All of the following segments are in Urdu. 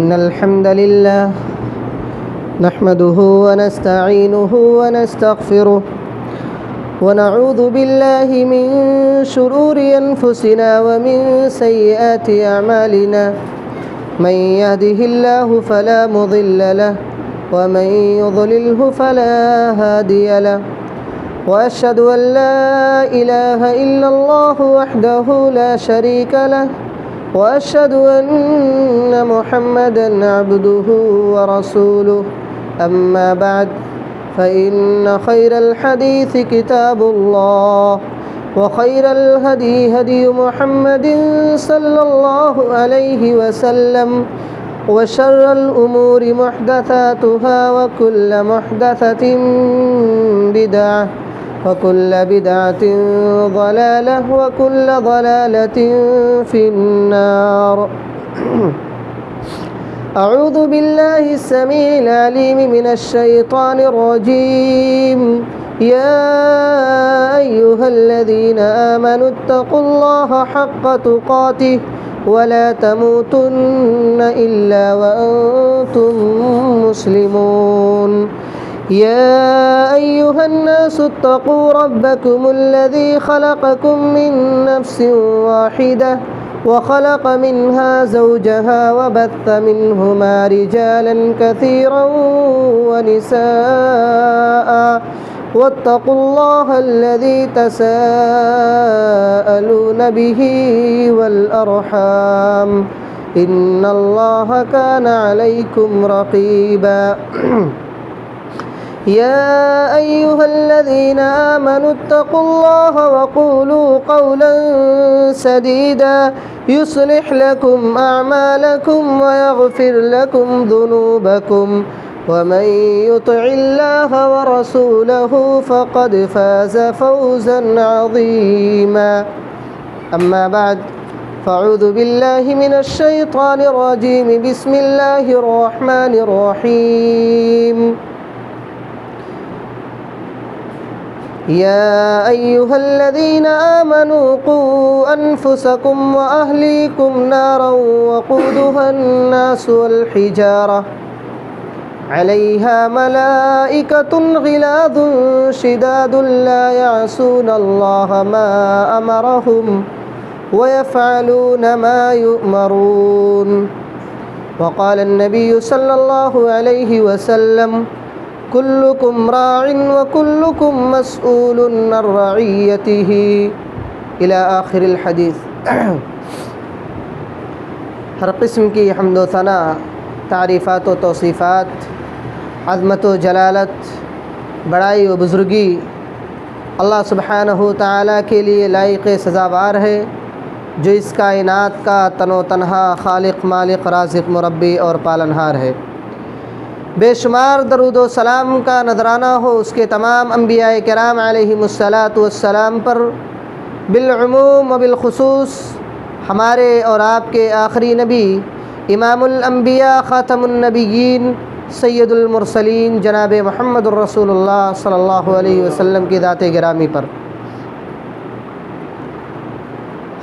إن الحمد لله نحمده ونستعينه ونستغفره ونعوذ بالله من شرور أنفسنا ومن سيئات أعمالنا من يهده الله فلا مضل له ومن يضلله فلا هادي له وأشهد أن لا إله إلا الله وحده لا شريك له وأشهد أن محمدًا عبده ورسوله أما بعد فإن خير الحديث كتاب الله وخير الهدي هدي محمد صلى الله عليه وسلم وشر الأمور محدثاتها وكل محدثة بدعة وكل بدعة ضلالة وكل ضلالة في النار. أعوذ بالله السميع العليم من الشيطان الرجيم. يا أيها الذين آمنوا اتقوا الله حق تقاته ولا تموتن إلا وأنتم مسلمون. يا أيها الناس اتقوا ربكم الذي خلقكم من نفس واحدة وخلق منها زوجها وبث منهما رجالا كثيرا ونساء واتقوا الله الذي تساءلون به والأرحام إن الله كان عليكم رقيبا. يا أيها الذين آمنوا اتقوا الله وقولوا قولا سديدا يصلح لكم أعمالكم ويغفر لكم ذنوبكم ومن يطع الله ورسوله فقد فاز فوزا عظيما. أما بعد فأعوذ بالله من الشيطان الرجيم. بسم الله الرحمن الرحيم. يا أيها الذين آمنوا قوا أنفسكم وأهليكم نارا وقودها الناس والحجارة عليها ملائكة غلاظ شداد لا يعصون الله ما أمرهم ويفعلون ما يؤمرون. وقال النبي صلى الله عليه وسلم كلكم راع وكلكم مسؤول عن رعيته إلى آخر الحدیث. ہر قسم کی حمد و ثنا، تعریفات و توصیفات، عظمت و جلالت، بڑائی و بزرگی اللہ سبحانہ تعالیٰ کے لیے لائق سزاوار ہے، جو اس کائنات کا تن و تنہا خالق، مالک، رازق، مربی اور پالنہار ہے. بے شمار درود و سلام کا نذرانہ ہو اس کے تمام انبیاء کرام علیہم الصلاۃ والسلام پر، بالعموم و بالخصوص ہمارے اور آپ کے آخری نبی، امام الانبیاء، خاتم النبیین، سید المرسلین، جناب محمد الرسول اللہ صلی اللہ علیہ وسلم کی ذات گرامی پر.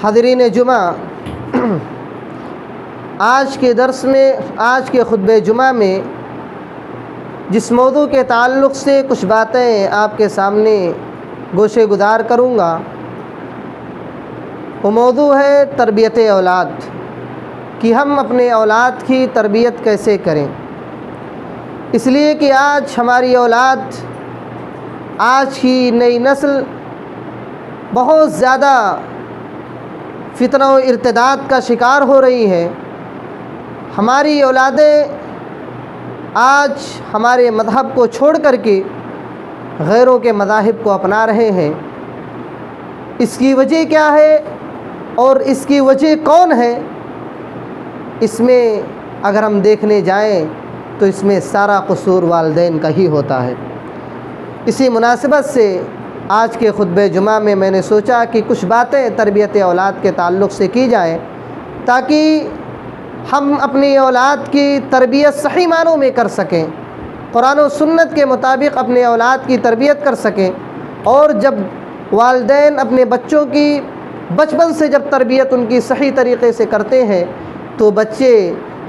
حاضرین جمعہ، آج کے درس میں، آج کے خطبہ جمعہ میں جس موضوع کے تعلق سے کچھ باتیں آپ کے سامنے گوشے گزار کروں گا، وہ موضوع ہے تربیت اولاد، کہ ہم اپنے اولاد کی تربیت کیسے کریں. اس لیے کہ آج ہماری اولاد، آج کی نئی نسل بہت زیادہ فتنہ و ارتداد کا شکار ہو رہی ہے. ہماری اولادیں آج ہمارے مذہب کو چھوڑ کر کے غیروں کے مذاہب کو اپنا رہے ہیں. اس کی وجہ کیا ہے اور اس کی وجہ کون ہے؟ اس میں اگر ہم دیکھنے جائیں تو اس میں سارا قصور والدین کا ہی ہوتا ہے. اسی مناسبت سے آج کے خطبہ جمعہ میں میں نے سوچا کہ کچھ باتیں تربیت اولاد کے تعلق سے کی جائیں، تاکہ ہم اپنی اولاد کی تربیت صحیح معنوں میں کر سکیں، قرآن و سنت کے مطابق اپنے اولاد کی تربیت کر سکیں. اور جب والدین اپنے بچوں کی بچپن سے جب تربیت ان کی صحیح طریقے سے کرتے ہیں تو بچے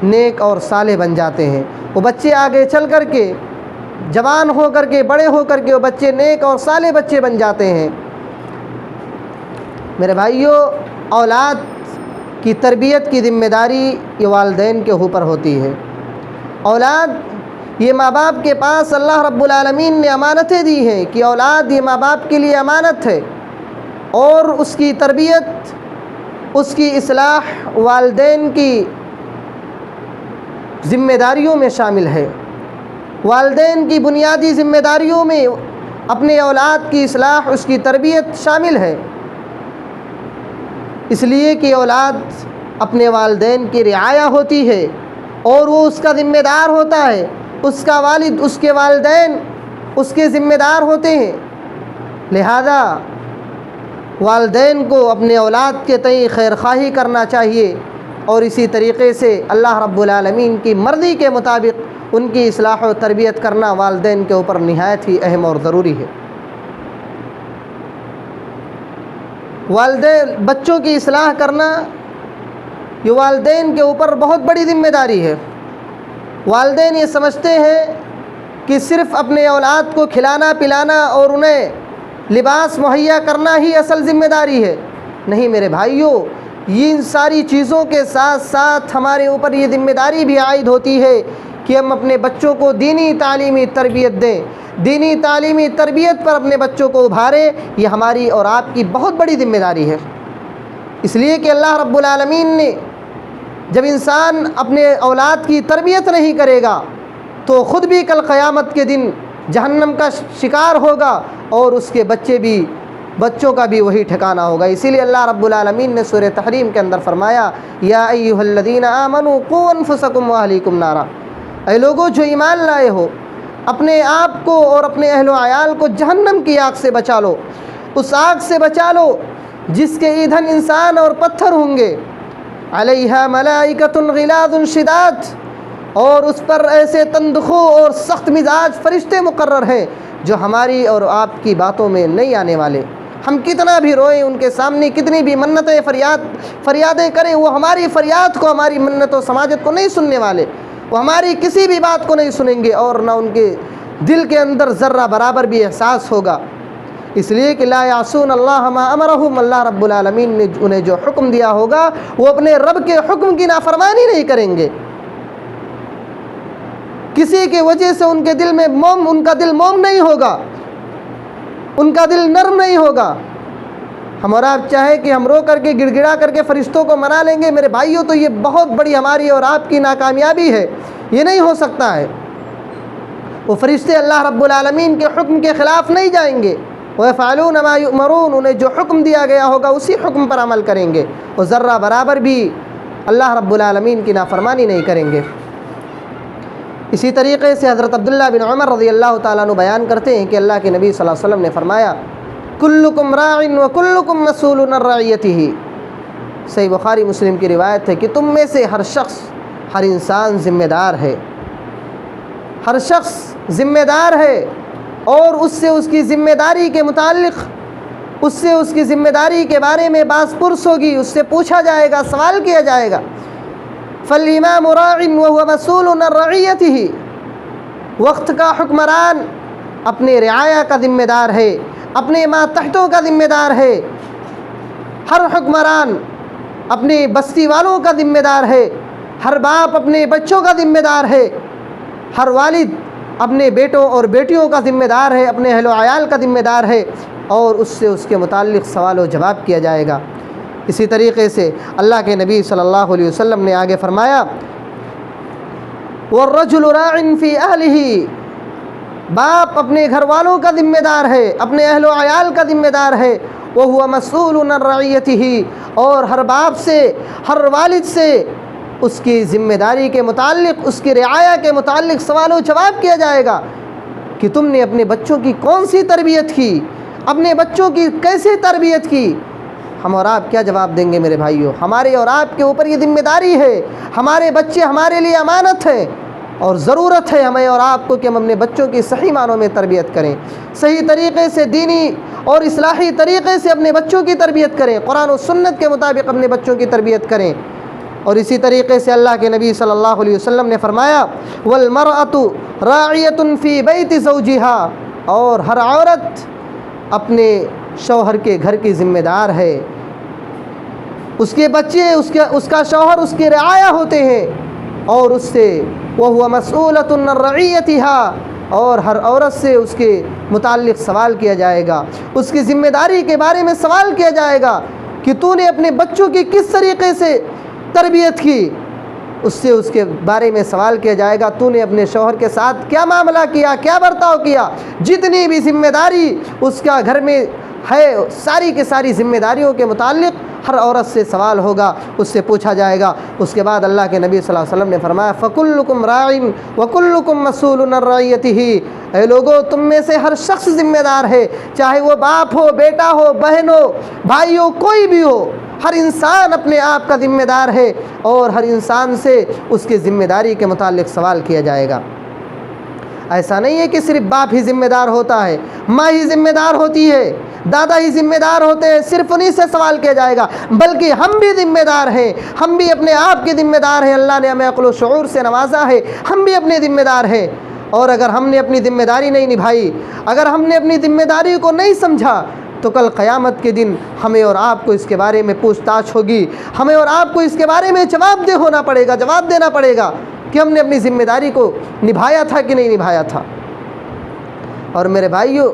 نیک اور صالح بن جاتے ہیں۔ وہ بچے آگے چل کر کے جوان ہو کر کے بڑے ہو کر کے وہ بچے نیک اور صالح بچے بن جاتے ہیں۔ میرے بھائیوں، اولاد کی تربیت کی ذمہ داری یہ والدین کے اوپر ہوتی ہے۔ اولاد یہ ماں باپ کے پاس اللہ رب العالمین نے امانتیں دی ہیں کہ اولاد یہ ماں باپ کے لیے امانت ہے، اور اس کی تربیت، اس کی اصلاح والدین کی ذمہ داریوں میں شامل ہے۔ والدین کی بنیادی ذمہ داریوں میں اپنے اولاد کی اصلاح، اس کی تربیت شامل ہے، اس لیے کہ اولاد اپنے والدین کی رعایا ہوتی ہے اور وہ اس کا ذمہ دار ہوتا ہے۔ اس کا والد، اس کے والدین اس کے ذمہ دار ہوتے ہیں۔ لہذا والدین کو اپنے اولاد کے تئیں خیر خواہی کرنا چاہیے، اور اسی طریقے سے اللہ رب العالمین کی مرضی کے مطابق ان کی اصلاح و تربیت کرنا والدین کے اوپر نہایت ہی اہم اور ضروری ہے۔ والدین بچوں کی اصلاح کرنا یہ والدین کے اوپر بہت بڑی ذمہ داری ہے۔ والدین یہ سمجھتے ہیں کہ صرف اپنے اولاد کو کھلانا پلانا اور انہیں لباس مہیا کرنا ہی اصل ذمہ داری ہے۔ نہیں میرے بھائیوں، ان ساری چیزوں کے ساتھ ساتھ ہمارے اوپر یہ ذمہ داری بھی عائد ہوتی ہے کہ ہم اپنے بچوں کو دینی تعلیمی تربیت دیں، دینی تعلیمی تربیت پر اپنے بچوں کو ابھاریں۔ یہ ہماری اور آپ کی بہت بڑی ذمہ داری ہے، اس لیے کہ اللہ رب العالمین نے جب انسان اپنے اولاد کی تربیت نہیں کرے گا تو خود بھی کل قیامت کے دن جہنم کا شکار ہوگا، اور اس کے بچوں کا بھی وہی ٹھکانہ ہوگا۔ اسی لیے اللہ رب العالمین نے سورہ تحریم کے اندر فرمایا، یا ایھا الذین آمنوا قوا انفسکم واہلیکم نارا، اے لوگوں جو ایمان لائے ہو، اپنے آپ کو اور اپنے اہل و عیال کو جہنم کی آگ سے بچا لو۔ اس آگ سے بچا لو جس کے ایندھن انسان اور پتھر ہوں گے، علیہا ملائکۃ غلاظ شداد، اور اس پر ایسے تندخو اور سخت مزاج فرشتے مقرر ہیں جو ہماری اور آپ کی باتوں میں نہیں آنے والے۔ ہم کتنا بھی روئیں ان کے سامنے، کتنی بھی منتیں فریادیں کریں، وہ ہماری فریاد کو، ہماری منت و سماجت کو نہیں سننے والے، وہ ہماری کسی بھی بات کو نہیں سنیں گے، اور نہ ان کے دل کے اندر ذرہ برابر بھی احساس ہوگا۔ اس لیے کہ لا یعصون اللہ ما امرہم، اللہ رب العالمین نے انہیں جو حکم دیا ہوگا وہ اپنے رب کے حکم کی نافرمانی نہیں کریں گے۔ کسی کی وجہ سے ان کے دل میں ان کا دل موم نہیں ہوگا، ان کا دل نرم نہیں ہوگا۔ ہم اور آپ چاہے کہ ہم رو کر کے گڑ گڑا کر کے فرشتوں کو منا لیں گے، میرے بھائیوں تو یہ بہت بڑی ہماری اور آپ کی ناکامیابی ہے، یہ نہیں ہو سکتا ہے۔ وہ فرشتے اللہ رب العالمین کے حکم کے خلاف نہیں جائیں گے، وَيَفْعَلُونَ مَا يُؤْمَرُونَ، انہیں جو حکم دیا گیا ہوگا اسی حکم پر عمل کریں گے، اور ذرہ برابر بھی اللہ رب العالمین کی نافرمانی نہیں کریں گے۔ اسی طریقے سے حضرت عبداللہ بن عمر رضی اللہ تعالیٰ عنہ بیان کرتے ہیں کہ اللہ کے نبی صلی اللہ علیہ وسلم نے فرمایا، کلکم راع وکلکم مسئول عن رعیتہ، صحیح بخاری مسلم کی روایت ہے کہ تم میں سے ہر شخص، ہر انسان ذمہ دار ہے، ہر شخص ذمہ دار ہے، اور اس سے اس کی ذمہ داری کے متعلق، اس سے اس کی ذمہ داری کے بارے میں باز پرس ہوگی، اس سے پوچھا جائے گا، سوال کیا جائے گا۔ فالامام راع وهو مسئول عن رعیتہ، وقت کا حکمران اپنے رعایا کا ذمہ دار ہے، اپنے ماتحتوں کا ذمہ دار ہے۔ ہر حکمران اپنے بستی والوں کا ذمہ دار ہے، ہر باپ اپنے بچوں کا ذمہ دار ہے، ہر والد اپنے بیٹوں اور بیٹیوں کا ذمہ دار ہے، اپنے اہل و عیال کا ذمہ دار ہے، اور اس سے اس کے متعلق سوال و جواب کیا جائے گا۔ اسی طریقے سے اللہ کے نبی صلی اللہ علیہ وسلم نے آگے فرمایا، وَالرَّجُلُ رَاعٍ فِي أَهْلِهِ، باپ اپنے گھر والوں کا ذمہ دار ہے، اپنے اہل و عیال کا ذمہ دار ہے، وَهُوَ مَسْئُولٌ عَن رَعِيَّتِهِ، اور ہر باپ سے، ہر والد سے اس کی ذمہ داری کے متعلق، اس کی رعایا کے متعلق سوال و جواب کیا جائے گا کہ تم نے اپنے بچوں کی کون سی تربیت کی، اپنے بچوں کی کیسے تربیت کی۔ ہم اور آپ کیا جواب دیں گے میرے بھائیوں؟ ہمارے اور آپ کے اوپر یہ ذمہ داری ہے، ہمارے بچے ہمارے لیے امانت ہیں، اور ضرورت ہے ہمیں اور آپ کو کہ ہم اپنے بچوں کی صحیح معنوں میں تربیت کریں، صحیح طریقے سے، دینی اور اصلاحی طریقے سے اپنے بچوں کی تربیت کریں، قرآن و سنت کے مطابق اپنے بچوں کی تربیت کریں۔ اور اسی طریقے سے اللہ کے نبی صلی اللہ علیہ وسلم نے فرمایا والمرأة راعیۃ فی بیت زوجہا، اور ہر عورت اپنے شوہر کے گھر کی ذمہ دار ہے، اس کے بچے اس کا شوہر اس کی رعایا ہوتے ہیں، اور اس سے وہو مسئولۃ عن رعیتہا، اور ہر عورت سے اس کے متعلق سوال کیا جائے گا، اس کی ذمہ داری کے بارے میں سوال کیا جائے گا کہ تو نے اپنے بچوں کی کس طریقے سے تربیت کی، اس کے بارے میں سوال کیا جائے گا تو نے اپنے شوہر کے ساتھ کیا معاملہ کیا، کیا برتاؤ کیا، جتنی بھی ذمہ داری اس کا گھر میں ہے ساری کی ساری ذمہ داریوں کے متعلق ہر عورت سے سوال ہوگا، اس سے پوچھا جائے گا۔ اس کے بعد اللہ کے نبی صلی اللہ علیہ وسلم نے فرمایا فَكُلُّكُمْ رَاعٍ وَكُلُّكُمْ مَسْئُولٌ عَن رَعِيَّتِهِ، اے لوگو تم میں سے ہر شخص ذمہ دار ہے، چاہے وہ باپ ہو، بیٹا ہو، بہن ہو، بھائی ہو، کوئی بھی ہو، ہر انسان اپنے آپ کا ذمہ دار ہے، اور ہر انسان سے اس کی ذمہ داری کے متعلق سوال کیا جائے گا۔ ایسا نہیں ہے کہ صرف باپ ہی ذمہ دار ہوتا ہے، ماں ہی ذمہ دار ہوتی ہے، دادا ہی ذمہ دار ہوتے ہیں، صرف انہی سے سوال کیا جائے گا، بلکہ ہم بھی ذمہ دار ہیں، ہم بھی اپنے آپ کے ذمہ دار ہیں، اللہ نے ہمیں عقل و شعور سے نوازا ہے، ہم بھی اپنے ذمہ دار ہیں، اور اگر ہم نے اپنی ذمہ داری نہیں نبھائی، اگر ہم نے اپنی ذمہ داری کو نہیں سمجھا، تو کل قیامت کے دن ہمیں اور آپ کو اس کے بارے میں پوچھ تاچھ ہوگی، ہمیں اور آپ کو اس کے بارے میں جواب دہ ہونا پڑے گا، جواب دینا پڑے گا کہ ہم نے اپنی ذمہ داری کو نبھایا تھا کہ نہیں نبھایا تھا۔ اور میرے بھائیو،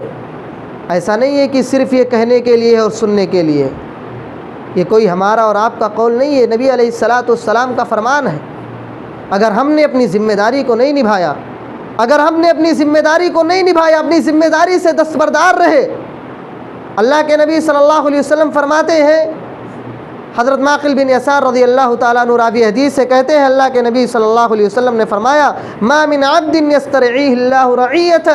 ایسا نہیں ہے کہ صرف یہ کہنے کے لیے اور سننے کے لیے، یہ کوئی ہمارا اور آپ کا قول نہیں ہے، نبی علیہ السلام کا فرمان ہے۔ اگر ہم نے اپنی ذمہ داری کو نہیں نبھایا، اگر ہم نے اپنی ذمہ داری کو نہیں نبھایا، اپنی ذمہ داری سے دستبردار رہے، اللہ کے نبی صلی اللہ علیہ وسلم فرماتے ہیں، حضرت معقل بن یسار رضی اللہ تعالیٰ عنہ راوی حدیث سے کہتے ہیں، اللہ کے نبی صلی اللہ علیہ وسلم نے فرمایا ما من عبد یسترعیہ اللہ رعیۃ،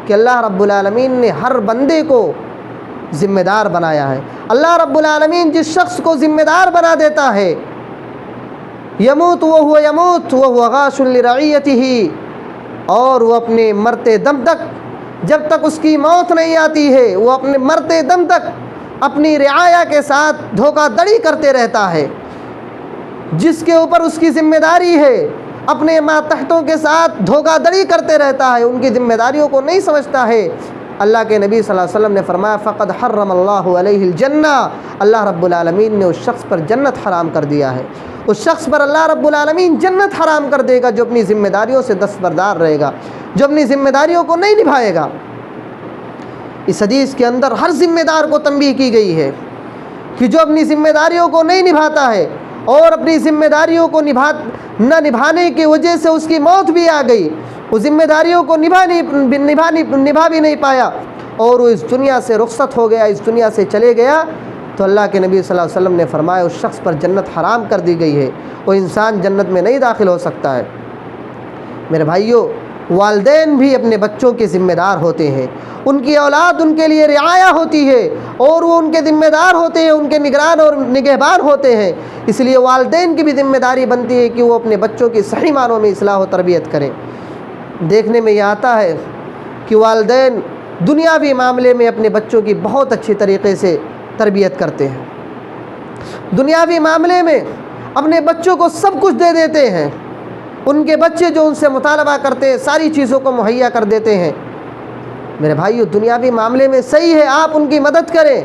کہ اللہ رب العالمین نے ہر بندے کو ذمہ دار بنایا ہے۔ اللہ رب العالمین جس شخص کو ذمہ دار بنا دیتا ہے، یموت وہو غاش لرعیتہ، اور وہ اپنے مرتے دم تک، جب تک اس کی موت نہیں آتی ہے، وہ اپنے مرتے دم تک اپنی رعایا کے ساتھ دھوکہ دڑی کرتے رہتا ہے، جس کے اوپر اس کی ذمہ داری ہے اپنے ماتحتوں کے ساتھ دھوکہ دڑی کرتے رہتا ہے، ان کی ذمہ داریوں کو نہیں سمجھتا ہے۔ اللہ کے نبی صلی اللہ علیہ وسلم نے فرمایا فقد حرم اللہ علیہ الجنہ، اللہ رب العالمین نے اس شخص پر جنت حرام کر دیا ہے، اس شخص پر اللہ رب العالمین جنت حرام کر دے گا جو اپنی ذمہ داریوں سے دستبردار رہے گا، جو اپنی ذمہ داریوں کو نہیں نبھائے گا۔ اس حدیث کے اندر ہر ذمہ دار کو تنبیہ کی گئی ہے کہ جو اپنی ذمہ داریوں کو نہیں نبھاتا ہے، اور اپنی ذمہ داریوں کو نہ نبھانے کی وجہ سے اس کی موت بھی آ گئی، وہ ذمہ داریوں کو نبھا بھی نہیں پایا، اور وہ اس دنیا سے رخصت ہو گیا، اس دنیا سے چلے گیا، تو اللہ کے نبی صلی اللہ علیہ وسلم نے فرمایا اس شخص پر جنت حرام کر دی گئی ہے، وہ انسان جنت میں نہیں داخل ہو سکتا ہے۔ میرے بھائیوں، والدین بھی اپنے بچوں کے ذمہ دار ہوتے ہیں، ان کی اولاد ان کے لیے رعایا ہوتی ہے، اور وہ ان کے ذمہ دار ہوتے ہیں، ان کے نگران اور نگہبان ہوتے ہیں، اس لیے والدین کی بھی ذمہ داری بنتی ہے کہ وہ اپنے بچوں کی صحیح معنوں میں اصلاح و تربیت کریں۔ دیکھنے میں یہ آتا ہے کہ والدین دنیاوی معاملے میں اپنے بچوں کی بہت اچھی طریقے سے تربیت کرتے ہیں، دنیاوی معاملے میں اپنے بچوں کو سب کچھ دے دیتے ہیں، ان کے بچے جو ان سے مطالبہ کرتے ہیں ساری چیزوں کو مہیا کر دیتے ہیں۔ میرے بھائیو، دنیاوی معاملے میں صحیح ہے آپ ان کی مدد کریں،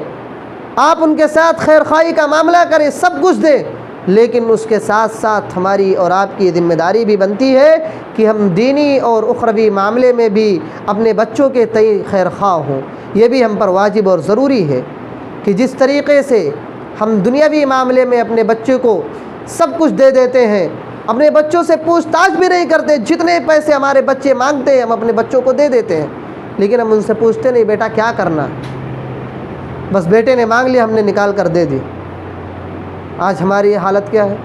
آپ ان کے ساتھ خیر خواہی کا معاملہ کریں، سب کچھ دیں، لیکن اس کے ساتھ ساتھ ہماری اور آپ کی ذمہ داری بھی بنتی ہے کہ ہم دینی اور اخروی معاملے میں بھی اپنے بچوں کے تئیں خیر خواہ ہوں۔ یہ بھی ہم پر واجب اور ضروری ہے کہ جس طریقے سے ہم دنیاوی معاملے میں اپنے بچے کو سب کچھ دے دیتے ہیں، اپنے بچوں سے پوچھ تاچھ بھی نہیں کرتے، جتنے پیسے ہمارے بچے مانگتے ہیں ہم اپنے بچوں کو دے دیتے ہیں، لیکن ہم ان سے پوچھتے نہیں بیٹا کیا کرنا، بس بیٹے نے مانگ لیا ہم نے نکال کر دے دی۔ آج ہماری یہ حالت کیا ہے؟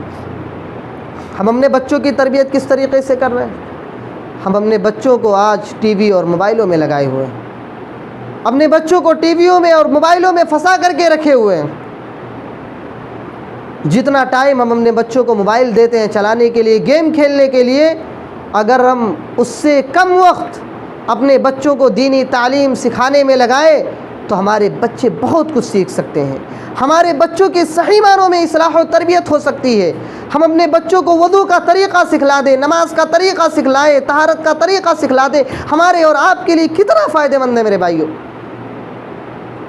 ہم اپنے بچوں کی تربیت کس طریقے سے کر رہے ہیں؟ ہم اپنے بچوں کو آج ٹی وی اور موبائلوں میں لگائے ہوئے ہیں، اپنے بچوں کو ٹی ویوں میں اور موبائلوں میں پھنسا کر کے رکھے ہوئے ہیں۔ جتنا ٹائم ہم اپنے بچوں کو موبائل دیتے ہیں چلانے کے لیے، گیم کھیلنے کے لیے، اگر ہم اس سے کم وقت اپنے بچوں کو دینی تعلیم سکھانے میں لگائیں تو ہمارے بچے بہت کچھ سیکھ سکتے ہیں. ہمارے بچوں کے صحیح معنوں میں اصلاح و تربیت ہو سکتی ہے. ہم اپنے بچوں کو وضو کا طریقہ سکھلا دیں, نماز کا طریقہ سکھلائیں, طہارت کا طریقہ سکھلا دیں, ہمارے اور آپ کے لیے کتنا فائدہ مند ہے میرے بھائیوں.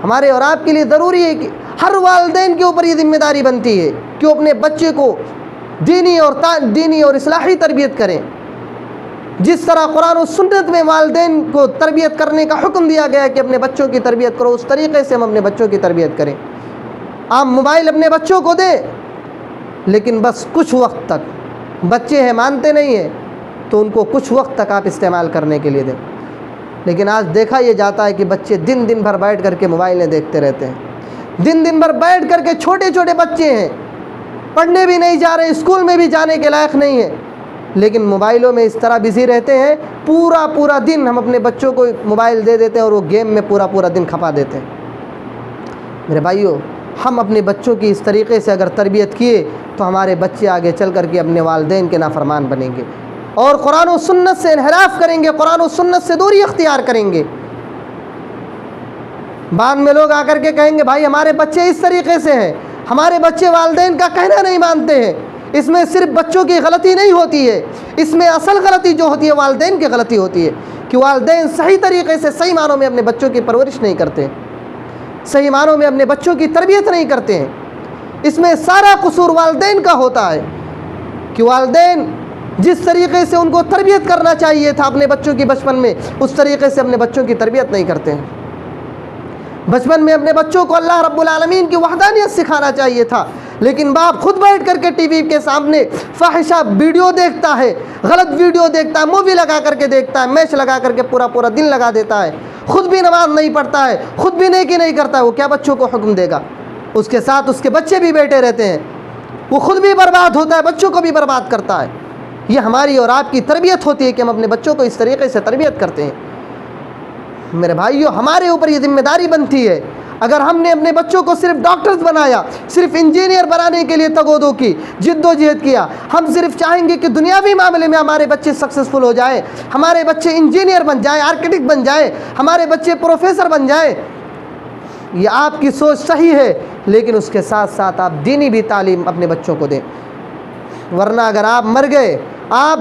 ہمارے اور آپ کے لیے ضروری ہے کہ ہر والدین کے اوپر یہ ذمہ داری بنتی ہے کہ وہ اپنے بچے کو دینی اور اصلاحی تربیت کریں. جس طرح قرآن و سنت میں والدین کو تربیت کرنے کا حکم دیا گیا ہے کہ اپنے بچوں کی تربیت کرو, اس طریقے سے ہم اپنے بچوں کی تربیت کریں. آپ موبائل اپنے بچوں کو دیں, لیکن بس کچھ وقت تک. بچے ہیں مانتے نہیں ہیں تو ان کو کچھ وقت تک آپ استعمال کرنے کے لیے دیں. لیکن آج دیکھا یہ جاتا ہے کہ بچے دن بھر بیٹھ کر کے موبائلیں دیکھتے رہتے ہیں. دن بھر بیٹھ کر کے چھوٹے بچے ہیں, پڑھنے بھی نہیں جا رہے, اسکول میں بھی جانے کے لائق نہیں ہیں, لیکن موبائلوں میں اس طرح بزی رہتے ہیں. پورا دن ہم اپنے بچوں کو موبائل دے دیتے ہیں اور وہ گیم میں پورا دن کھپا دیتے ہیں. میرے بھائیوں, ہم اپنے بچوں کی اس طریقے سے اگر تربیت کیے تو ہمارے بچے آگے چل کر کے اپنے والدین کے نافرمان بنیں گے اور قرآن و سنت سے انحراف کریں گے, قرآن و سنت سے دوری اختیار کریں گے. بعد میں لوگ آ کر کے کہیں گے بھائی ہمارے بچے اس طریقے سے ہیں, ہمارے بچے والدین کا کہنا نہیں مانتے ہیں. اس میں صرف بچوں کی غلطی نہیں ہوتی ہے, اس میں اصل غلطی جو ہوتی ہے والدین کی غلطی ہوتی ہے کہ والدین صحیح طریقے سے صحیح معنوں میں اپنے بچوں کی پرورش نہیں کرتے, صحیح معنوں میں اپنے بچوں کی تربیت نہیں کرتے ہیں. اس میں سارا قصور والدین کا ہوتا ہے کہ والدین جس طریقے سے ان کو تربیت کرنا چاہیے تھا اپنے بچوں کی بچپن میں, اس طریقے سے اپنے بچوں کی تربیت نہیں کرتے ہیں. بچپن میں اپنے بچوں کو اللہ رب العالمین کی وحدانیت سکھانا چاہیے تھا, لیکن باپ خود بیٹھ کر کے ٹی وی کے سامنے فاحشہ ویڈیو دیکھتا ہے, غلط ویڈیو دیکھتا ہے, مووی لگا کر کے دیکھتا ہے, میچ لگا کر کے پورا دن لگا دیتا ہے, خود بھی نماز نہیں پڑھتا ہے, خود بھی نیکی نہیں کرتا ہے. وہ کیا بچوں کو حکم دے گا؟ اس کے ساتھ اس کے بچے بھی بیٹھے رہتے ہیں, وہ خود بھی برباد ہوتا ہے, بچوں کو بھی برباد کرتا ہے. یہ ہماری اور آپ کی تربیت ہوتی ہے کہ ہم اپنے بچوں کو اس طریقے سے تربیت کرتے ہیں. میرے بھائیوں, ہمارے اوپر یہ ذمہ داری بنتی ہے. اگر ہم نے اپنے بچوں کو صرف ڈاکٹرز بنایا, صرف انجینئر بنانے کے لیے تگودو کی, جد و جہد کیا, ہم صرف چاہیں گے کہ دنیاوی معاملے میں ہمارے بچے سکسیسفل ہو جائیں, ہمارے بچے انجینئر بن جائیں, آرکیٹیکٹ بن جائیں, ہمارے بچے پروفیسر بن جائیں, یہ آپ کی سوچ صحیح ہے, لیکن اس کے ساتھ ساتھ آپ دینی بھی تعلیم اپنے بچوں کو دیں. ورنہ اگر آپ مر گئے, آپ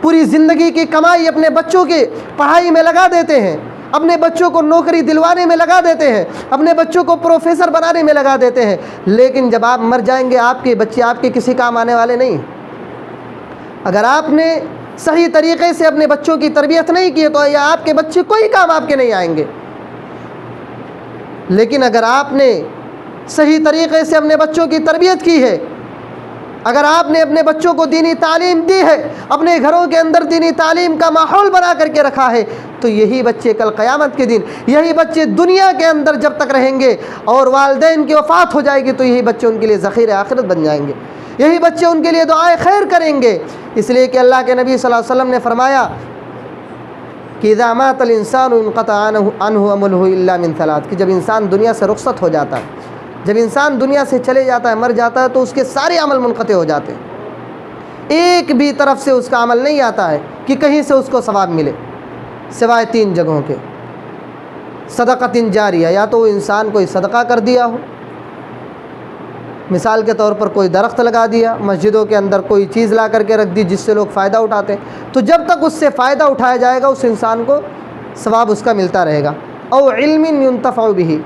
پوری زندگی کی کمائی اپنے بچوں کی پڑھائی میں لگا دیتے ہیں, اپنے بچوں کو نوکری دلوانے میں لگا دیتے ہیں, اپنے بچوں کو پروفیسر بنانے میں لگا دیتے ہیں, لیکن جب آپ مر جائیں گے آپ کے بچے آپ کے کسی کام آنے والے نہیں. اگر آپ نے صحیح طریقے سے اپنے بچوں کی تربیت نہیں کی تو یا آپ کے بچے کوئی کام آپ کے نہیں آئیں گے. لیکن اگر آپ نے صحیح طریقے سے اپنے بچوں کی تربیت کی ہے, اگر آپ نے اپنے بچوں کو دینی تعلیم دی ہے, اپنے گھروں کے اندر دینی تعلیم کا ماحول بنا کر کے رکھا ہے, تو یہی بچے کل قیامت کے دن, یہی بچے دنیا کے اندر جب تک رہیں گے اور والدین کی وفات ہو جائے گی تو یہی بچے ان کے لیے ذخیرہ آخرت بن جائیں گے, یہی بچے ان کے لیے دعائے خیر کریں گے. اس لیے کہ اللہ کے نبی صلی اللہ علیہ وسلم نے فرمایا کہ اذا مات الانسان انقطع عنه عمله الا من ثلاث, کہ جب انسان دنیا سے رخصت ہو جاتا ہے, جب انسان دنیا سے چلے جاتا ہے, مر جاتا ہے, تو اس کے سارے عمل منقطع ہو جاتے ہیں. ایک بھی طرف سے اس کا عمل نہیں آتا ہے کہ کہیں سے اس کو ثواب ملے, سوائے 3 جگہوں کے. صدقۃ جاریہ, یا تو وہ انسان کوئی صدقہ کر دیا ہو, مثال کے طور پر کوئی درخت لگا دیا, مسجدوں کے اندر کوئی چیز لا کر کے رکھ دی جس سے لوگ فائدہ اٹھاتے ہیں, تو جب تک اس سے فائدہ اٹھایا جائے گا اس انسان کو ثواب اس کا ملتا رہے گا. او علم ينتفع به,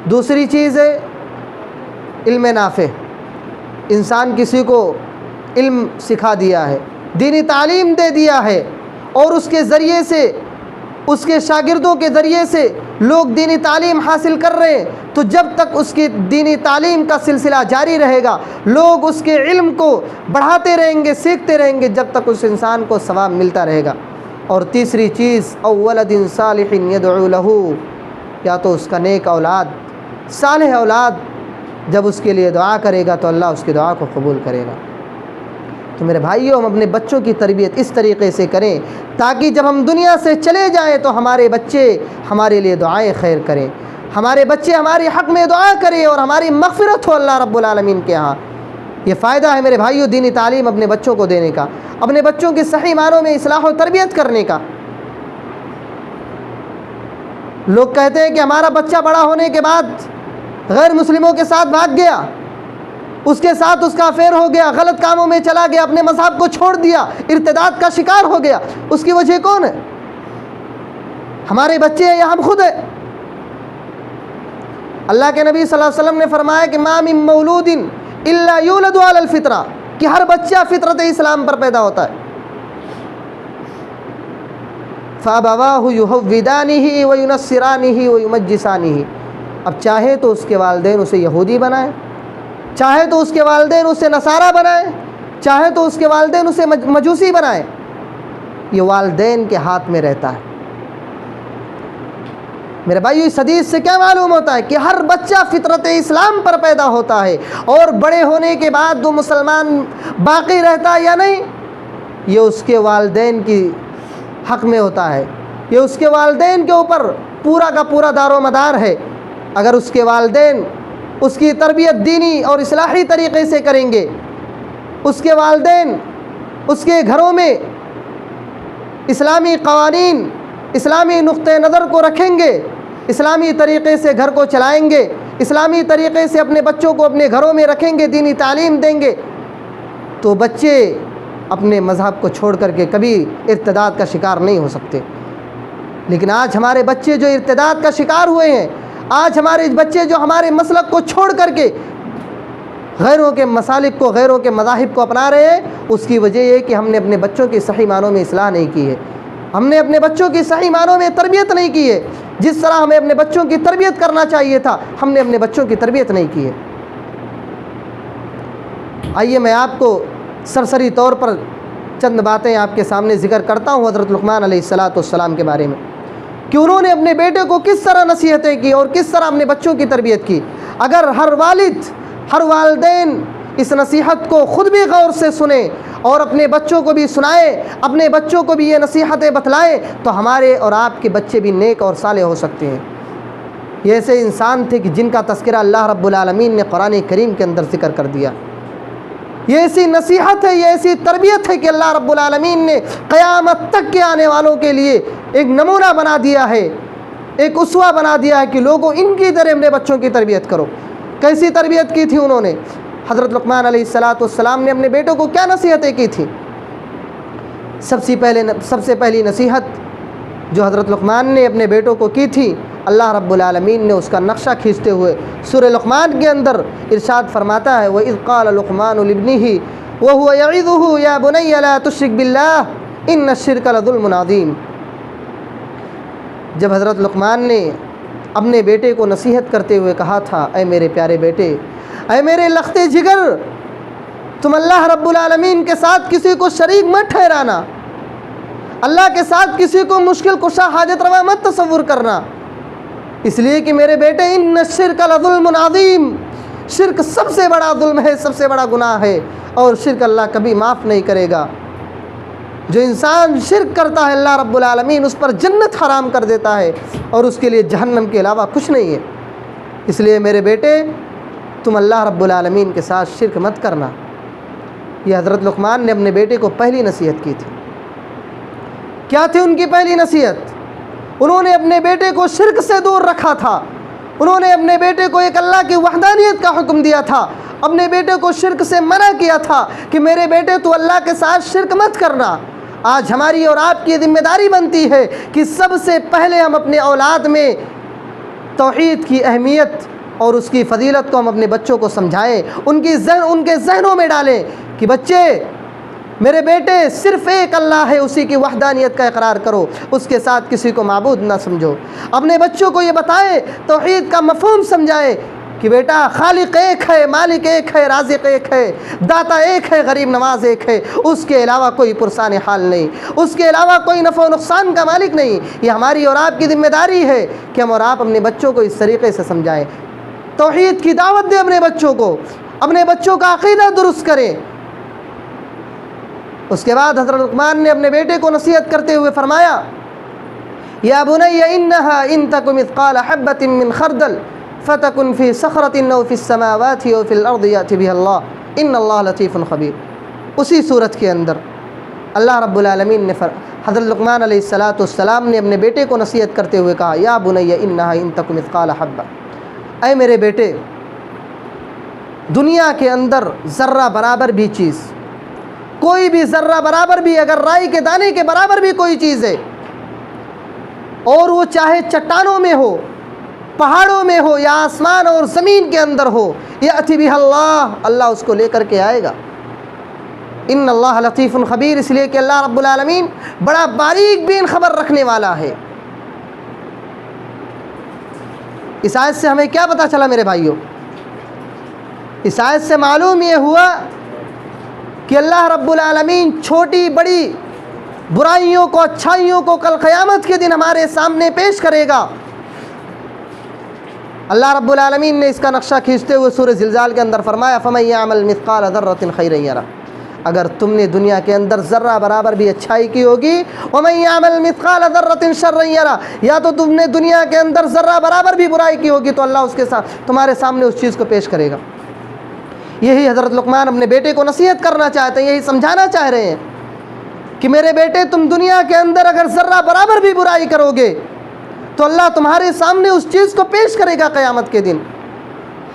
دوسری چیز ہے علم نافع, انسان کسی کو علم سکھا دیا ہے, دینی تعلیم دے دیا ہے, اور اس کے ذریعے سے, اس کے شاگردوں کے ذریعے سے لوگ دینی تعلیم حاصل کر رہے ہیں, تو جب تک اس کی دینی تعلیم کا سلسلہ جاری رہے گا, لوگ اس کے علم کو بڑھاتے رہیں گے, سیکھتے رہیں گے, جب تک اس انسان کو ثواب ملتا رہے گا. اور تیسری چیز او ولد صالح يدعو له, یا تو اس کا نیک اولاد, صالح اولاد جب اس کے لیے دعا کرے گا تو اللہ اس کی دعا کو قبول کرے گا. تو میرے بھائیوں, ہم اپنے بچوں کی تربیت اس طریقے سے کریں تاکہ جب ہم دنیا سے چلے جائیں تو ہمارے بچے ہمارے لیے دعائیں خیر کریں, ہمارے بچے ہمارے حق میں دعا کریں اور ہماری مغفرت ہو اللہ رب العالمین کے ہاں. یہ فائدہ ہے میرے بھائیوں دینی تعلیم اپنے بچوں کو دینے کا, اپنے بچوں کی صحیح معنوں میں اصلاح و تربیت کرنے کا. لوگ کہتے ہیں کہ ہمارا بچہ بڑا ہونے کے بعد غیر مسلموں کے ساتھ بھاگ گیا، اس کے ساتھ اس کا افیئر ہو گیا، غلط کاموں میں چلا گیا، اپنے مذہب کو چھوڑ دیا، ارتداد کا شکار ہو گیا۔ اس کی وجہ کون ہے؟ ہمارے بچے ہیں یا ہم خود ہیں؟ اللہ کے نبی صلی اللہ علیہ وسلم نے فرمایا کہ ما من مولود الا یولد علی الفطرہ، کہ ہر بچہ فطرت اسلام پر پیدا ہوتا ہے۔ فابواہ یہودانہ وینصرانہ ویمجسانہ، اب چاہے تو اس کے والدین اسے یہودی بنائیں، چاہے تو اس کے والدین اسے نصارہ بنائیں، چاہے تو اس کے والدین اسے مجوسی بنائیں، یہ والدین کے ہاتھ میں رہتا ہے۔ میرے بھائیو، اس حدیث سے کیا معلوم ہوتا ہے کہ ہر بچہ فطرت اسلام پر پیدا ہوتا ہے، اور بڑے ہونے کے بعد وہ مسلمان باقی رہتا ہے یا نہیں، یہ اس کے والدین کی حق میں ہوتا ہے، یہ اس کے والدین کے اوپر پورا کا پورا دار و مدار ہے۔ اگر اس کے والدین اس کی تربیت دینی اور اصلاحی طریقے سے کریں گے، اس کے والدین اس کے گھروں میں اسلامی قوانین، اسلامی نقطہ نظر کو رکھیں گے، اسلامی طریقے سے گھر کو چلائیں گے، اسلامی طریقے سے اپنے بچوں کو اپنے گھروں میں رکھیں گے، دینی تعلیم دیں گے، تو بچے اپنے مذہب کو چھوڑ کر کے کبھی ارتداد کا شکار نہیں ہو سکتے۔ لیکن آج ہمارے بچے جو ارتداد کا شکار ہوئے ہیں، آج ہمارے بچے جو ہمارے مسلک کو چھوڑ کر کے غیروں کے مسالک کو، غیروں کے مذاہب کو اپنا رہے ہیں، اس کی وجہ یہ کہ ہم نے اپنے بچوں کی صحیح معنوں میں اصلاح نہیں کی ہے، ہم نے اپنے بچوں کی صحیح معنوں میں تربیت نہیں کی ہے۔ جس طرح ہمیں اپنے بچوں کی تربیت کرنا چاہیے تھا، ہم نے اپنے بچوں کی تربیت نہیں کی ہے۔ آئیے میں آپ کو سرسری طور پر چند باتیں آپ کے سامنے ذکر کرتا ہوں حضرت لقمان علیہ السلام کے بارے میں، کہ انہوں نے اپنے بیٹے کو کس طرح نصیحتیں کی اور کس طرح اپنے بچوں کی تربیت کی۔ اگر ہر والد، ہر والدین اس نصیحت کو خود بھی غور سے سنیں اور اپنے بچوں کو بھی سنائیں، اپنے بچوں کو بھی یہ نصیحتیں بتلائیں، تو ہمارے اور آپ کے بچے بھی نیک اور صالح ہو سکتے ہیں۔ یہ ایسے انسان تھے کہ جن کا تذکرہ اللہ رب العالمین نے قرآن کریم کے اندر ذکر کر دیا۔ یہ ایسی نصیحت ہے، یہ ایسی تربیت ہے کہ اللہ رب العالمین نے قیامت تک کے آنے والوں کے لیے ایک نمونہ بنا دیا ہے، ایک اسوہ بنا دیا ہے کہ لوگوں ان کی طرح اپنے بچوں کی تربیت کرو۔ کیسی تربیت کی تھی انہوں نے؟ حضرت لقمان علیہ السلام نے اپنے بیٹوں کو کیا نصیحتیں کی تھیں؟ سب سے پہلی نصیحت جو حضرت لقمان نے اپنے بیٹوں کو کی تھی، اللہ رب العالمین نے اس کا نقشہ کھینچتے ہوئے سورہ لقمان کے اندر ارشاد فرماتا ہے، وَإِذْ قَالَ لُقْمَانُ لِابْنِهِ وَهُوَ يَعِظُهُ يَا بُنَيَّ لَا تُشْرِكْ بِاللَّهِ إِنَّ الشِّرْكَ لَظُلْمٌ عَظِيمٌ۔ جب حضرت لقمان نے اپنے بیٹے کو نصیحت کرتے ہوئے کہا تھا، اے میرے پیارے بیٹے، اے میرے لخت جگر، تم اللہ رب العالمین کے ساتھ کسی کو شریک مت ٹھہرانا، اللہ کے ساتھ کسی کو مشکل کشا حاجت روا مت تصور کرنا، اس لیے کہ میرے بیٹے ان الشرک لظلم عظیم، شرک سب سے بڑا ظلم ہے، سب سے بڑا گناہ ہے، اور شرک اللہ کبھی معاف نہیں کرے گا۔ جو انسان شرک کرتا ہے اللہ رب العالمین اس پر جنت حرام کر دیتا ہے، اور اس کے لیے جہنم کے علاوہ کچھ نہیں ہے۔ اس لیے میرے بیٹے، تم اللہ رب العالمین کے ساتھ شرک مت کرنا۔ یہ حضرت لقمان نے اپنے بیٹے کو پہلی نصیحت کی تھی۔ کیا تھی ان کی پہلی نصیحت؟ انہوں نے اپنے بیٹے کو شرک سے دور رکھا تھا، انہوں نے اپنے بیٹے کو ایک اللہ کی وحدانیت کا حکم دیا تھا، اپنے بیٹے کو شرک سے منع کیا تھا کہ میرے بیٹے تو اللہ کے ساتھ شرک مت کرنا۔ آج ہماری اور آپ کی ذمہ داری بنتی ہے کہ سب سے پہلے ہم اپنے اولاد میں توحید کی اہمیت اور اس کی فضیلت کو ہم اپنے بچوں کو سمجھائیں، ان کے ذہنوں میں ڈالیں کہ بچے، میرے بیٹے، صرف ایک اللہ ہے، اسی کی وحدانیت کا اقرار کرو، اس کے ساتھ کسی کو معبود نہ سمجھو۔ اپنے بچوں کو یہ بتائیں، توحید کا مفہوم سمجھائیں کہ بیٹا، خالق ایک ہے، مالک ایک ہے، رازق ایک ہے، داتا ایک ہے، غریب نواز ایک ہے، اس کے علاوہ کوئی پرسان حال نہیں، اس کے علاوہ کوئی نفع و نقصان کا مالک نہیں۔ یہ ہماری اور آپ کی ذمہ داری ہے کہ ہم اور آپ اپنے بچوں کو اس طریقے سے سمجھائیں، توحید کی دعوت دیں اپنے بچوں کو، اپنے بچوں کا عقیدہ درست کریں۔ اس کے بعد حضرت لقمان نے اپنے بیٹے کو نصیحت کرتے ہوئے فرمایا، یا بنی انہا ان تک مثقال حبۃ من خردل فتکن فی صخرۃ او فی السماوات او فی الارض یأتی بها اللہ ان اللہ لطیف خبیر۔ اسی صورت کے اندر اللہ رب العالمین نے حضرت لقمان علیہ السلام نے اپنے بیٹے کو نصیحت کرتے ہوئے کہا یا بنی انہا ان تک مثقال حبہ، اے میرے بیٹے دنیا کے اندر ذرہ برابر بھی چیز، کوئی بھی ذرہ برابر بھی، اگر رائی کے دانے کے برابر بھی کوئی چیز ہے، اور وہ چاہے چٹانوں میں ہو، پہاڑوں میں ہو، یا آسمان اور زمین کے اندر ہو، یأتی بہا اللہ اس کو لے کر کے آئے گا۔ ان اللہ لطیف خبیر، اس لیے کہ اللہ رب العالمین بڑا باریک بین خبر رکھنے والا ہے۔ اس آیت سے ہمیں کیا پتہ چلا میرے بھائیوں؟ اس آیت سے معلوم یہ ہوا کہ اللہ رب العالمین چھوٹی بڑی برائیوں کو، اچھائیوں کو کل قیامت کے دن ہمارے سامنے پیش کرے گا۔ اللہ رب العالمین نے اس کا نقشہ کھینچتے ہوئے سورہ زلزال کے اندر فرمایا فَمَن يَعْمَلْ مِثْقَالَ ذَرَّةٍ خَيْرًا يَرَهُ، اگر تم نے دنیا کے اندر ذرہ برابر بھی اچھائی کی ہوگی، وَمَن يَعْمَلْ مِثْقَالَ ذَرَّةٍ شَرًّا يَرَهُ، یا تو تم نے دنیا کے اندر ذرہ برابر بھی برائی کی ہوگی تو اللہ اس کے ساتھ تمہارے سامنے اس چیز کو پیش کرے گا۔ یہی حضرت لقمان اپنے بیٹے کو نصیحت کرنا چاہتے ہیں، یہی سمجھانا چاہ رہے ہیں کہ میرے بیٹے تم دنیا کے اندر اگر ذرہ برابر بھی برائی کرو گے تو اللہ تمہارے سامنے اس چیز کو پیش کرے گا قیامت کے دن۔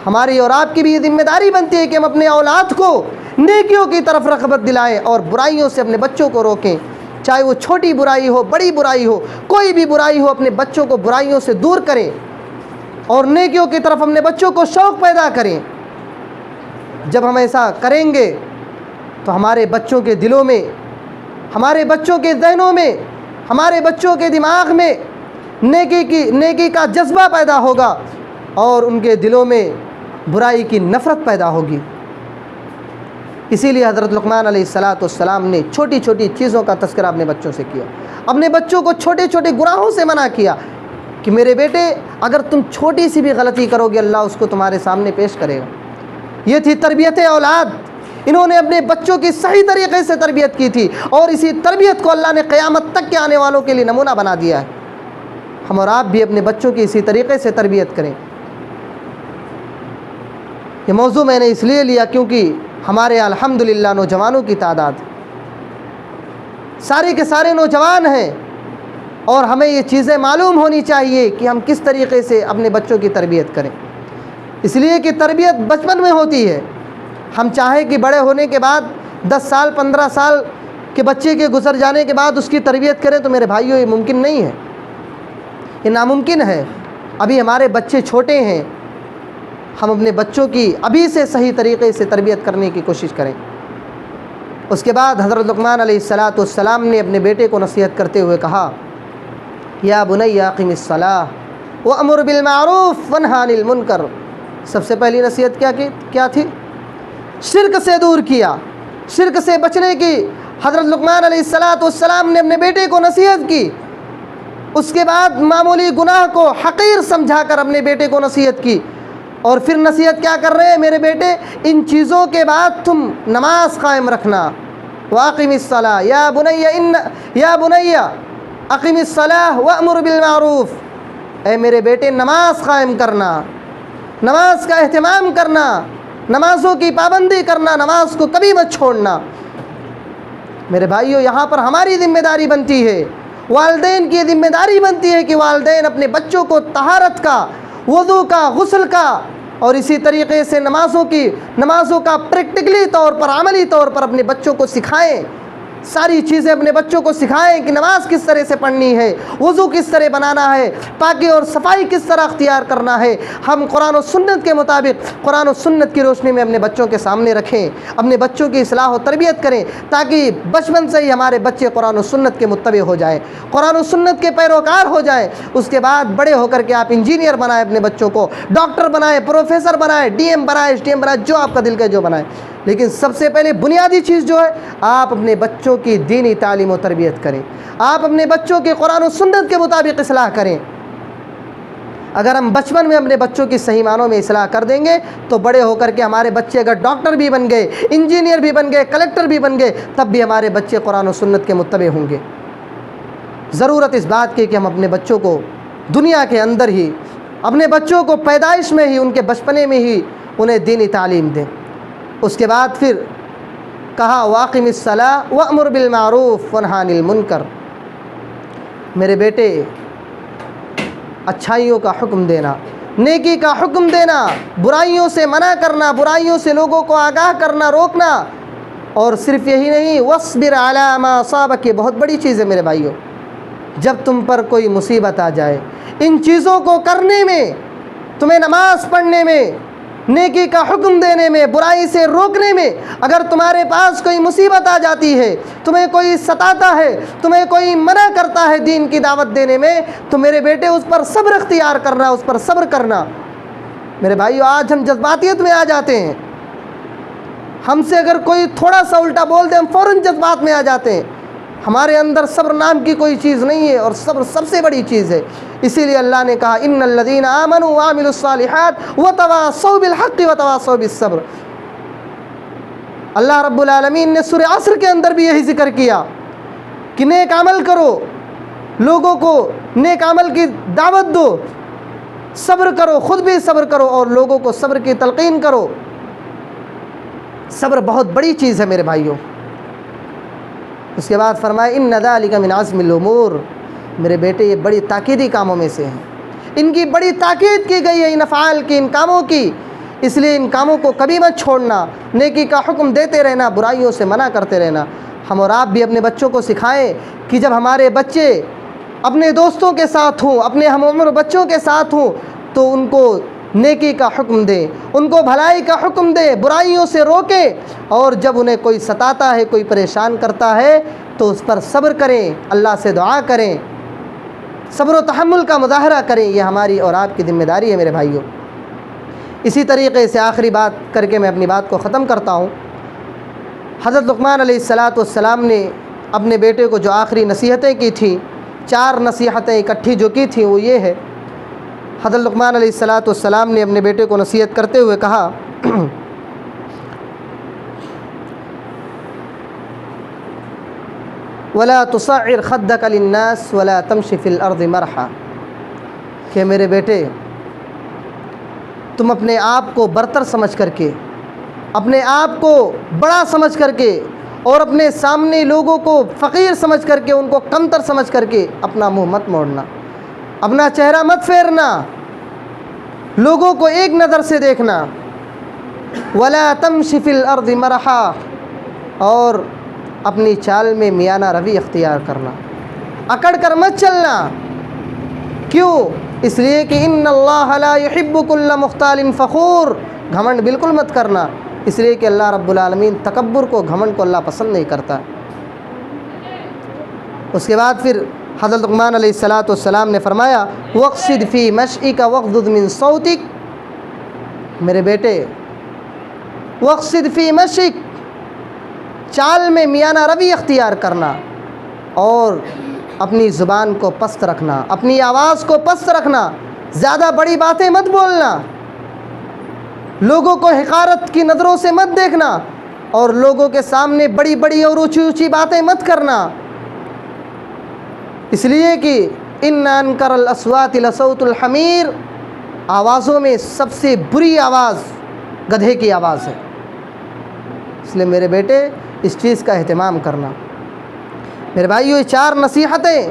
ہماری اور آپ کی بھی یہ ذمہ داری بنتی ہے کہ ہم اپنے اولاد کو نیکیوں کی طرف رغبت دلائیں اور برائیوں سے اپنے بچوں کو روکیں، چاہے وہ چھوٹی برائی ہو، بڑی برائی ہو، کوئی بھی برائی ہو، اپنے بچوں کو برائیوں سے دور کریں اور نیکیوں کی طرف اپنے بچوں کو شوق پیدا کریں۔ جب ہم ایسا کریں گے تو ہمارے بچوں کے دلوں میں، ہمارے بچوں کے ذہنوں میں، ہمارے بچوں کے دماغ میں نیکی کا جذبہ پیدا ہوگا اور ان کے دلوں میں برائی کی نفرت پیدا ہوگی۔ اسی لیے حضرت لقمان علیہ السلام نے چھوٹی چھوٹی چیزوں کا تذکرہ اپنے بچوں سے کیا، اپنے بچوں کو چھوٹے چھوٹے گناہوں سے منع کیا کہ میرے بیٹے اگر تم چھوٹی سی بھی غلطی کرو گے اللہ اس کو تمہارے سامنے پیش کرے گا۔ یہ تھی تربیت اولاد، انہوں نے اپنے بچوں کی صحیح طریقے سے تربیت کی تھی اور اسی تربیت کو اللہ نے قیامت تک کے آنے والوں کے لیے نمونہ بنا دیا ہے۔ ہم اور آپ بھی اپنے بچوں کی اسی طریقے سے تربیت کریں۔ یہ موضوع میں نے اس لیے لیا کیونکہ ہمارے الحمدللہ نوجوانوں کی تعداد سارے کے سارے نوجوان ہیں اور ہمیں یہ چیزیں معلوم ہونی چاہیے کہ ہم کس طریقے سے اپنے بچوں کی تربیت کریں، اس لیے کہ تربیت بچپن میں ہوتی ہے۔ ہم چاہیں کہ بڑے ہونے کے بعد 10 سال 15 سال کے بچے کے گزر جانے کے بعد اس کی تربیت کریں تو میرے بھائیوں یہ ممکن نہیں ہے، یہ ناممکن ہے۔ ابھی ہمارے بچے چھوٹے ہیں، ہم اپنے بچوں کی ابھی سے صحیح طریقے سے تربیت کرنے کی کوشش کریں۔ اس کے بعد حضرت لقمان علیہ السلام نے اپنے بیٹے کو نصیحت کرتے ہوئے کہا یا بنی اقم الصلاۃ وامر بالمعروف وانہی عن المنکر۔ سب سے پہلی نصیحت کیا تھی؟ شرک سے دور کیا، شرک سے بچنے کی حضرت لقمان علیہ السلام نے اپنے بیٹے کو نصیحت کی۔ اس کے بعد معمولی گناہ کو حقیر سمجھا کر اپنے بیٹے کو نصیحت کی، اور پھر نصیحت کیا کر رہے ہیں؟ میرے بیٹے ان چیزوں کے بعد تم نماز قائم رکھنا۔ واقم الصلاۃ یا بنی اقم الصلاۃ وامر بالمعروف، اے میرے بیٹے نماز قائم کرنا، نماز کا اہتمام کرنا، نمازوں کی پابندی کرنا، نماز کو کبھی مت چھوڑنا۔ میرے بھائیوں یہاں پر ہماری ذمہ داری بنتی ہے، والدین کی ذمہ داری بنتی ہے کہ والدین اپنے بچوں کو طہارت کا، وضو کا، غسل کا اور اسی طریقے سے نمازوں کا پریکٹیکلی طور پر، عملی طور پر اپنے بچوں کو سکھائیں۔ ساری چیزیں اپنے بچوں کو سکھائیں کہ نماز کس طرح سے پڑھنی ہے، وضو کس طرح بنانا ہے، پاکی اور صفائی کس طرح اختیار کرنا ہے۔ ہم قرآن و سنت کے مطابق، قرآن و سنت کی روشنی میں اپنے بچوں کے سامنے رکھیں، اپنے بچوں کی اصلاح و تربیت کریں تاکہ بچپن سے ہی ہمارے بچے قرآن و سنت کے متبع ہو جائیں، قرآن و سنت کے پیروکار ہو جائیں۔ اس کے بعد بڑے ہو کر کے آپ انجینئر بنائیں، اپنے بچوں کو ڈاکٹر بنائیں، پروفیسر بنائیں، ڈی ایم بنائیں، ایس ڈی ایم بنائیں، جو آپ کا دل کا جو بنائیں۔ لیکن سب سے پہلے بنیادی چیز جو ہے، آپ اپنے بچوں کی دینی تعلیم و تربیت کریں، آپ اپنے بچوں کے قرآن و سنت کے مطابق اصلاح کریں۔ اگر ہم بچپن میں اپنے بچوں کی صحیح معنوں میں اصلاح کر دیں گے تو بڑے ہو کر کے ہمارے بچے اگر ڈاکٹر بھی بن گئے، انجینئر بھی بن گئے، کلکٹر بھی بن گئے، تب بھی ہمارے بچے قرآن و سنت کے متبع ہوں گے۔ ضرورت اس بات کی کہ ہم اپنے بچوں کو دنیا کے اندر ہی، اپنے بچوں کو پیدائش میں ہی، ان کے بچپنے میں ہی انہیں دینی تعلیم دیں۔ اس کے بعد پھر کہا واقم الصلاۃ وامر بالمعروف وانہی عن المنکر، میرے بیٹے اچھائیوں کا حکم دینا، نیکی کا حکم دینا، برائیوں سے منع کرنا، برائیوں سے لوگوں کو آگاہ کرنا، روکنا، اور صرف یہی نہیں، وَاصْبِرْ عَلَىٰ مَا أَصَابَكَ، یہ بہت بڑی چیز ہے میرے بھائیوں۔ جب تم پر کوئی مصیبت آ جائے، ان چیزوں کو کرنے میں، تمہیں نماز پڑھنے میں، نیکی کا حکم دینے میں، برائی سے روکنے میں، اگر تمہارے پاس کوئی مصیبت آ جاتی ہے، تمہیں کوئی ستاتا ہے، تمہیں کوئی منع کرتا ہے دین کی دعوت دینے میں، تو میرے بیٹے اس پر صبر اختیار کرنا، اس پر صبر کرنا۔ میرے بھائیو، آج ہم جذباتیت میں آ جاتے ہیں، ہم سے اگر کوئی تھوڑا سا الٹا بول دے ہم فوراً جذبات میں آ جاتے ہیں۔ ہمارے اندر صبر نام کی کوئی چیز نہیں ہے، اور صبر سب سے بڑی چیز ہے۔ اسی لیے اللہ نے کہا ان الذین آمنوا وعملوا الصالحات وتواصوا بالحق وتواصوا بالصبر۔ اللہ رب العالمین نے سورہ عصر کے اندر بھی یہی ذکر کیا کہ نیک عمل کرو، لوگوں کو نیک عمل کی دعوت دو، صبر کرو، خود بھی صبر کرو اور لوگوں کو صبر کی تلقین کرو۔ صبر بہت بڑی چیز ہے میرے بھائیوں۔ اس کے بعد فرمایا ان ذالک من عزم الامور، میرے بیٹے یہ بڑی تاکیدی کاموں میں سے ہیں، ان کی بڑی تاکید کی گئی ہے ان افعال کی، ان کاموں کی، اس لیے ان کاموں کو کبھی مت چھوڑنا، نیکی کا حکم دیتے رہنا، برائیوں سے منع کرتے رہنا۔ ہم اور آپ بھی اپنے بچوں کو سکھائیں کہ جب ہمارے بچے اپنے دوستوں کے ساتھ ہوں، اپنے ہم عمر بچوں کے ساتھ ہوں، تو ان کو نیکی کا حکم دیں، ان کو بھلائی کا حکم دیں، برائیوں سے روکیں، اور جب انہیں کوئی ستاتا ہے، کوئی پریشان کرتا ہے تو اس پر صبر کریں، اللہ سے دعا کریں، صبر و تحمل کا مظاہرہ کریں۔ یہ ہماری اور آپ کی ذمہ داری ہے میرے بھائیوں۔ اسی طریقے سے آخری بات کر کے میں اپنی بات کو ختم کرتا ہوں۔ حضرت لقمان علیہ السلام نے اپنے بیٹے کو جو آخری نصیحتیں کی تھیں، 4 نصیحتیں اکٹھی جو کی تھیں، وہ یہ ہے۔ حضرت لقمان علیہ السلام نے اپنے بیٹے کو نصیحت کرتے ہوئے کہا وَلَا تُصَعِّرْ خَدَّكَ لِلنَّاسِ وَلَا تَمْشِ فِي الْأَرْضِ مَرْحًا، کہ میرے بیٹے تم اپنے آپ کو برتر سمجھ کر کے، اپنے آپ کو بڑا سمجھ کر کے، اور اپنے سامنے لوگوں کو فقیر سمجھ کر کے، ان کو کمتر سمجھ کر کے اپنا منہ مت موڑنا، اپنا چہرہ مت پھیرنا، لوگوں کو ایک نظر سے دیکھنا۔ وَلَا تَمْشِ فِي الْأَرْضِ مَرَحًا، اور اپنی چال میں میانہ روی اختیار کرنا، اکڑ کر مت چلنا۔ کیوں؟ اس لیے کہ ان اللہ لا يحب كل مختال فخور، گھمنڈ بالکل مت کرنا، اس لیے کہ اللہ رب العالمین تکبر کو، گھمنڈ کو اللہ پسند نہیں کرتا۔ اس کے بعد پھر حضرت لقمان علیہ السلام نے فرمایا وَاقْصِدْ فِي مَشْئِكَ وَاغْضُضْ مِنْ صَوْتِكَ، میرے بیٹے وَاقْصِدْ فِي مَشْئِكَ، چال میں میانہ روی اختیار کرنا، اور اپنی زبان کو پست رکھنا، اپنی آواز کو پست رکھنا، زیادہ بڑی باتیں مت بولنا، لوگوں کو حقارت کی نظروں سے مت دیکھنا، اور لوگوں کے سامنے بڑی بڑی اور اونچی اونچی باتیں مت کرنا، اس لیے کہ ان انکر الاصوات لصوت الحمیر، آوازوں میں سب سے بری آواز گدھے کی آواز ہے۔ اس لیے میرے بیٹے اس چیز کا اہتمام کرنا۔ میرے بھائیو، یہ 4 نصیحتیں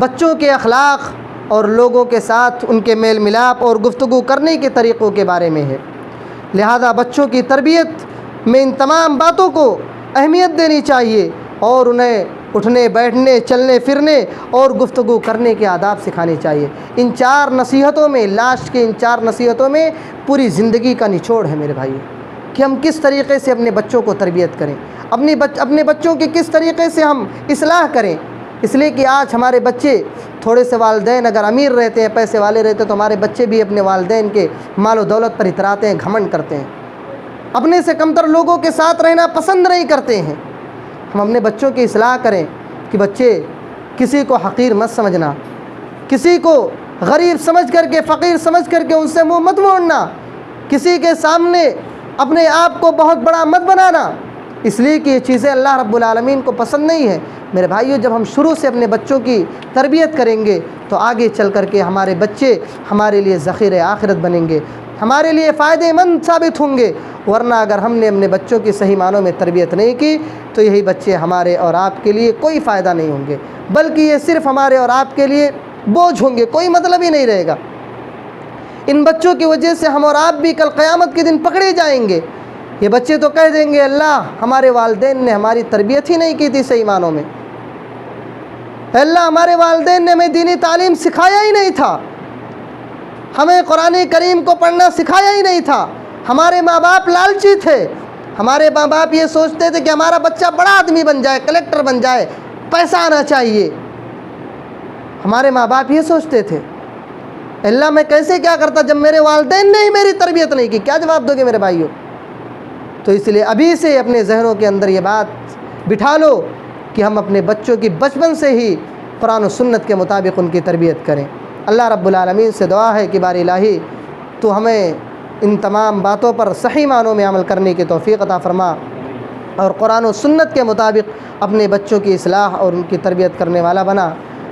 بچوں کے اخلاق اور لوگوں کے ساتھ ان کے میل ملاپ اور گفتگو کرنے کے طریقوں کے بارے میں ہے، لہذا بچوں کی تربیت میں ان تمام باتوں کو اہمیت دینی چاہیے، اور انہیں اٹھنے بیٹھنے، چلنے پھرنے اور گفتگو کرنے کے آداب سکھانے چاہیے۔ ان 4 نصیحتوں میں، لاسٹ کے ان 4 نصیحتوں میں پوری زندگی کا نچوڑ ہے میرے بھائیو، کہ ہم کس طریقے سے اپنے بچوں کو تربیت کریں، اپنے بچوں کی کس طریقے سے ہم اصلاح کریں۔ اس لیے کہ آج ہمارے بچے، تھوڑے سے والدین اگر امیر رہتے ہیں، پیسے والے رہتے ہیں، تو ہمارے بچے بھی اپنے والدین کے مال و دولت پر اتراتے ہیں، گھمنڈ کرتے ہیں، اپنے سے کمتر لوگوں کے ساتھ رہنا پسند نہیں کرتے ہیں۔ ہم اپنے بچوں کی اصلاح کریں کہ بچے کسی کو حقیر مت سمجھنا، کسی کو غریب سمجھ کر کے، فقیر سمجھ کر کے ان سے منہ مت موڑنا، کسی کے سامنے اپنے آپ کو بہت بڑا مت بنانا، اس لیے کہ یہ چیزیں اللہ رب العالمین کو پسند نہیں ہیں۔ میرے بھائیو، جب ہم شروع سے اپنے بچوں کی تربیت کریں گے تو آگے چل کر کے ہمارے بچے ہمارے لیے ذخیرہ آخرت بنیں گے، ہمارے لیے فائدہ مند ثابت ہوں گے۔ ورنہ اگر ہم نے اپنے بچوں کی صحیح معنوں میں تربیت نہیں کی تو یہی بچے ہمارے اور آپ کے لیے کوئی فائدہ نہیں ہوں گے، بلکہ یہ صرف ہمارے اور آپ کے لیے بوجھ ہوں گے، کوئی مطلب ہی نہیں رہے گا۔ ان بچوں کی وجہ سے ہم اور آپ بھی کل قیامت کے دن پکڑے جائیں گے۔ یہ بچے تو کہہ دیں گے اللہ ہمارے والدین نے ہماری تربیت ہی نہیں کی تھی صحیح معنوں میں، اللہ ہمارے والدین نے ہمیں دینی تعلیم سکھایا ہی نہیں تھا، ہمیں قرآن کریم کو پڑھنا سکھایا ہی نہیں تھا، ہمارے ماں باپ لالچی تھے، ہمارے ماں باپ یہ سوچتے تھے کہ ہمارا بچہ بڑا آدمی بن جائے، کلیکٹر بن جائے، پیسہ آنا چاہیے، ہمارے ماں باپ یہ سوچتے تھے۔ اللہ میں کیسے کیا کرتا جب میرے والدین نے ہی میری تربیت نہیں کی؟ کیا جواب دو گے میرے بھائیوں؟ تو اس لیے ابھی سے اپنے ذہنوں کے اندر یہ بات بٹھا لو کہ ہم اپنے بچوں کی بچپن سے ہی قرآن و سنت کے مطابق ان کی تربیت کریں۔ اللہ رب العالمین سے دعا ہے کہ باری الہی تو ہمیں ان تمام باتوں پر صحیح معنوں میں عمل کرنے کی توفیق عطا فرما اور قرآن و سنت کے مطابق اپنے بچوں کی اصلاح اور ان کی تربیت کرنے والا بنا۔